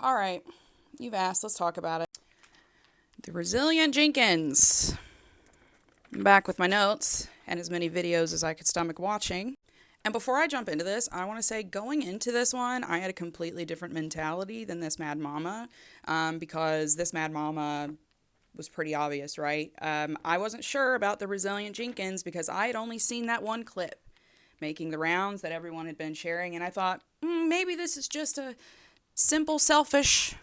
All right. You've asked. Let's talk about it. The Resilient Jenkins. I'm back with my notes and as many videos as I could stomach watching. And before I jump into this, I want to say going into this one, I had a completely different mentality than this Mad Mama, because this Mad Mama was pretty obvious, right? I wasn't sure about the Resilient Jenkins because I had only seen that one clip making the rounds that everyone had been sharing, and I thought, maybe this is just a simple, selfish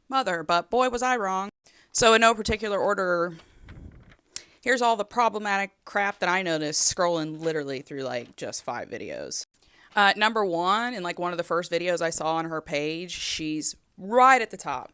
mother, but boy, was I wrong. So in no particular order, here's all the problematic crap that I noticed scrolling literally through like just 5 videos. Number one, in like one of the first videos I saw on her page, she's right at the top,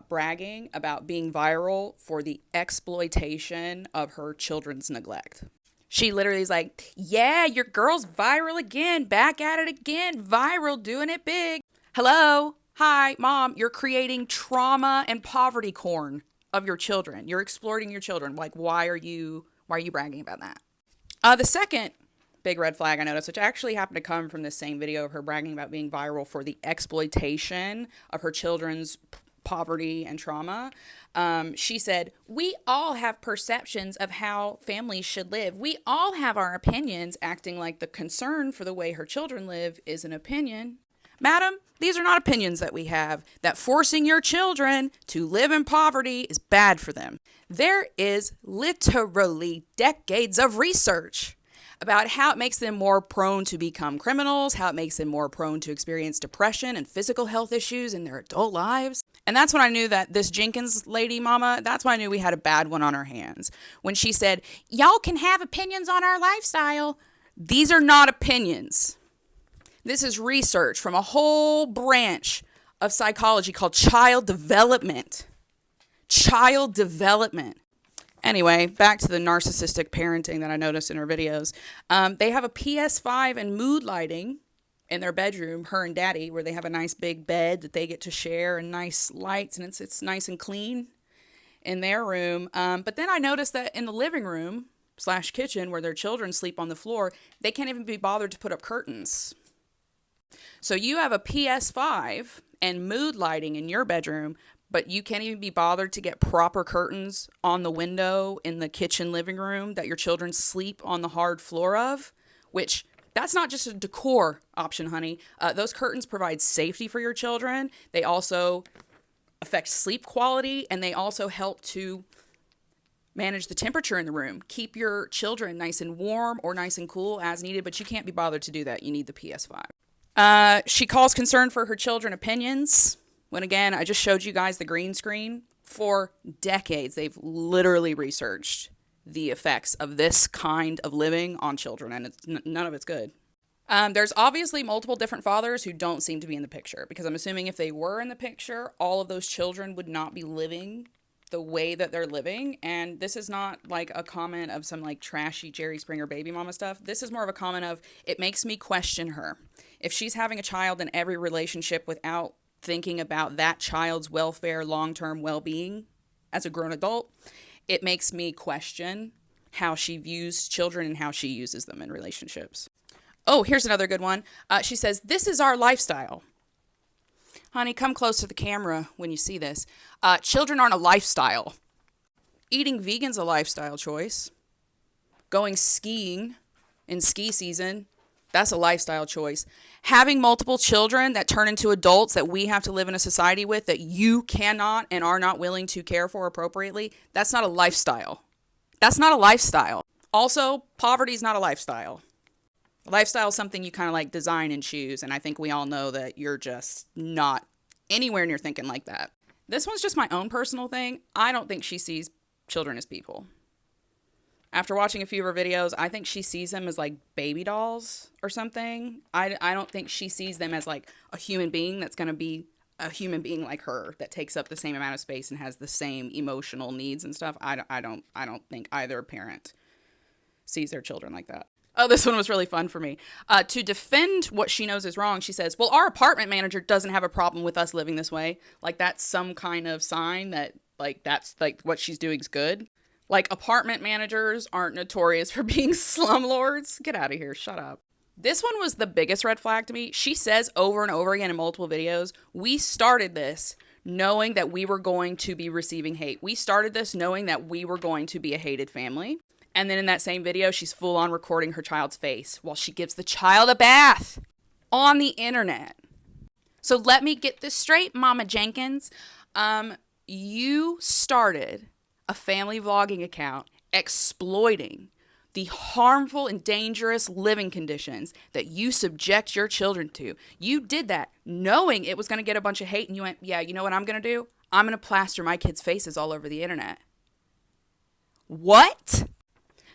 bragging about being viral for the exploitation of her children's neglect. She literally is like, yeah, your girl's viral again, back at it again, viral, doing it big. Hello, hi, mom, you're creating trauma and poverty corn of your children. You're exploiting your children. Like, why are you bragging about that? The second big red flag I noticed, which actually happened to come from this same video of her bragging about being viral for the exploitation of her children's poverty and trauma. She said, we all have perceptions of how families should live. We all have our opinions, acting like the concern for the way her children live is an opinion. Madam, these are not opinions that we have, that forcing your children to live in poverty is bad for them. There is literally decades of research about how it makes them more prone to become criminals, how it makes them more prone to experience depression and physical health issues in their adult lives. And that's when I knew that this Jenkins lady mama, that's when I knew we had a bad one on our hands. When she said, y'all can have opinions on our lifestyle. These are not opinions. This is research from a whole branch of psychology called child development. Child development. Anyway, back to the narcissistic parenting that I noticed in her videos. They have a PS5 and mood lighting in their bedroom, her and daddy, where they have a nice big bed that they get to share and nice lights, and it's nice and clean in their room. But then I noticed that in the living room / kitchen where their children sleep on the floor, they can't even be bothered to put up curtains. So you have a PS5 and mood lighting in your bedroom, but you can't even be bothered to get proper curtains on the window in the kitchen living room that your children sleep on the hard floor of, which that's not just a decor option, honey. Those curtains provide safety for your children. They also affect sleep quality, and they also help to manage the temperature in the room. Keep your children nice and warm or nice and cool as needed, but you can't be bothered to do that. You need the PS5. She calls concern for her children opinions. When again, I just showed you guys the green screen. For decades, they've literally researched the effects of this kind of living on children, and none of it's good. There's obviously multiple different fathers who don't seem to be in the picture, because I'm assuming if they were in the picture, all of those children would not be living the way that they're living. And this is not like a comment of some like trashy Jerry Springer baby mama stuff. This is more of a comment of, it makes me question her. If she's having a child in every relationship without thinking about that child's welfare, long-term well-being as a grown adult, it makes me question how she views children and how she uses them in relationships. Oh, here's another good one. She says, this is our lifestyle. Honey, come close to the camera when you see this. Children aren't a lifestyle. Eating vegan's a lifestyle choice. Going skiing in ski season, that's a lifestyle choice. Having multiple children that turn into adults that we have to live in a society with that you cannot and are not willing to care for appropriately, that's not a lifestyle. That's not a lifestyle. Also, poverty is not a lifestyle. A lifestyle is something you kind of like design and choose, and I think we all know that you're just not anywhere near thinking like that. This one's just my own personal thing. I don't think she sees children as people. After watching a few of her videos, I think she sees them as like baby dolls or something. I don't think she sees them as like a human being that's going to be a human being like her that takes up the same amount of space and has the same emotional needs and stuff. I don't think either parent sees their children like that. Oh, this one was really fun for me. To defend what she knows is wrong, she says, well, our apartment manager doesn't have a problem with us living this way. Like, that's some kind of sign that, like, that's, like, what she's doing is good. Like, apartment managers aren't notorious for being slumlords. Get out of here. Shut up. This one was the biggest red flag to me. She says over and over again in multiple videos, we started this knowing that we were going to be receiving hate. We started this knowing that we were going to be a hated family. And then in that same video, she's full on recording her child's face while she gives the child a bath on the internet. So let me get this straight, Mama Jenkins. You started a family vlogging account exploiting the harmful and dangerous living conditions that you subject your children to. You did that knowing it was going to get a bunch of hate, and you went, yeah, you know what I'm going to do? I'm going to plaster my kids' faces all over the internet. What?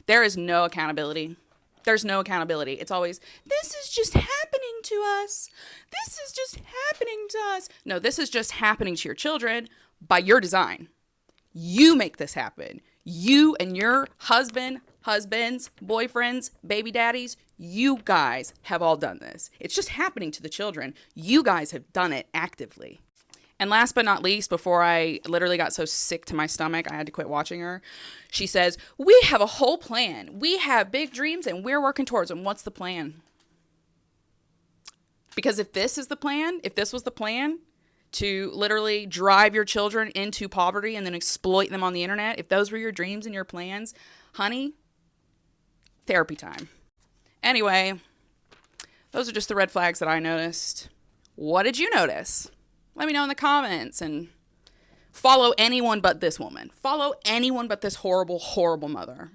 There is no accountability. There's no accountability. It's always, this is just happening to us. This is just happening to us. No, this is just happening to your children by your design. You make this happen. You and your husbands, boyfriends, baby daddies, you guys have all done this. It's just happening to the children. You guys have done it actively. And last but not least, before I literally got so sick to my stomach, I had to quit watching her. She says, we have a whole plan. We have big dreams and we're working towards them. What's the plan? Because if this is the plan, if this was the plan to literally drive your children into poverty and then exploit them on the internet, if those were your dreams and your plans, honey, therapy time. Anyway, those are just the red flags that I noticed. What did you notice? Let me know in the comments, and follow anyone but this woman. Follow anyone but this horrible, horrible mother.